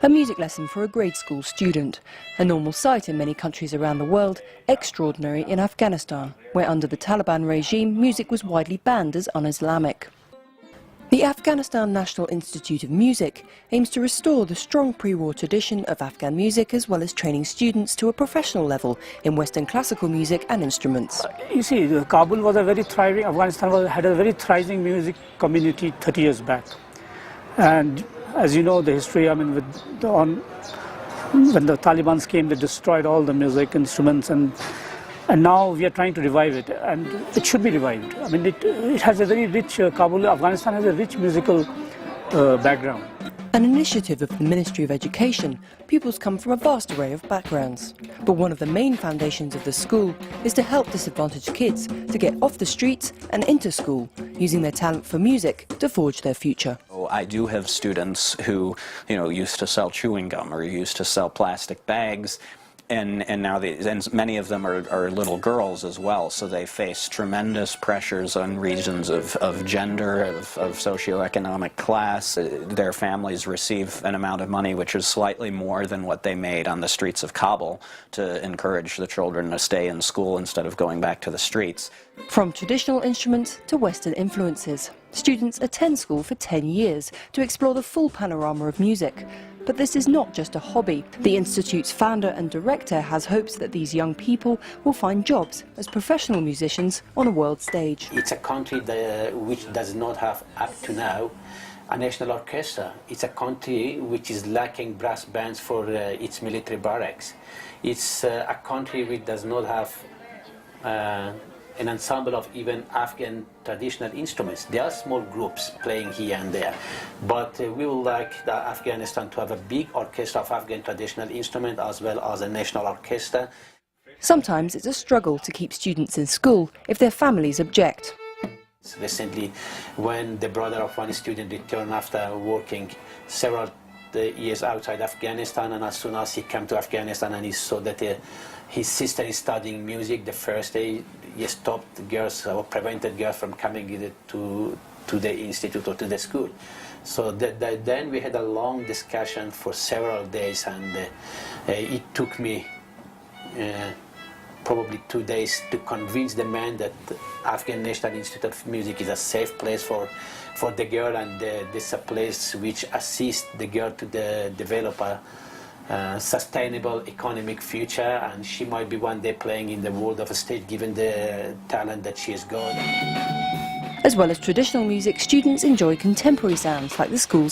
A music lesson for a grade school student, a normal sight in many countries around the world, extraordinary in Afghanistan, where under the Taliban regime music was widely banned as un-Islamic. The Afghanistan National Institute of Music aims to restore the strong pre-war tradition of Afghan music as well as training students to a professional level in Western classical music and instruments. You see, Kabul was a very thriving, had a very thriving music community 30 years back. And as you know, the history, when the Taliban came, they destroyed all the music instruments, and now we are trying to revive it, and it should be revived. It has a very rich, Afghanistan has a rich musical background. An initiative of the Ministry of Education, pupils come from a vast array of backgrounds. But one of the main foundations of the school is to help disadvantaged kids to get off the streets and into school, using their talent for music to forge their future. I do have students who, used to sell chewing gum or used to sell plastic bags. And now many of them are little girls as well, so they face tremendous pressures on reasons of gender, of socioeconomic class. Their families receive an amount of money which is slightly more than what they made on the streets of Kabul to encourage the children to stay in school instead of going back to the streets. From traditional instruments to Western influences, students attend school for 10 years to explore the full panorama of music. But this is not just a hobby. The Institute's founder and director has hopes that these young people will find jobs as professional musicians on a world stage. It's a country which does not have, up to now, a national orchestra. It's a country which is lacking brass bands for its military barracks. It's a country which does not have an ensemble of even Afghan traditional instruments. There are small groups playing here and there, but we would like Afghanistan to have a big orchestra of Afghan traditional instruments as well as a national orchestra. Sometimes it's a struggle to keep students in school if their families object. Recently, when the brother of one student returned after working several years outside Afghanistan, and as soon as he came to Afghanistan and he saw that his sister is studying music, the first day he stopped girls or prevented girls from coming to the institute or to the school. So then we had a long discussion for several days, and it took me probably 2 days to convince the man that the Afghan National Institute of Music is a safe place for the girl, and this is a place which assists the girl to develop a sustainable economic future, and she might be one day playing in the world of a stage given the talent that she has got. As well as traditional music, students enjoy contemporary sounds like the school's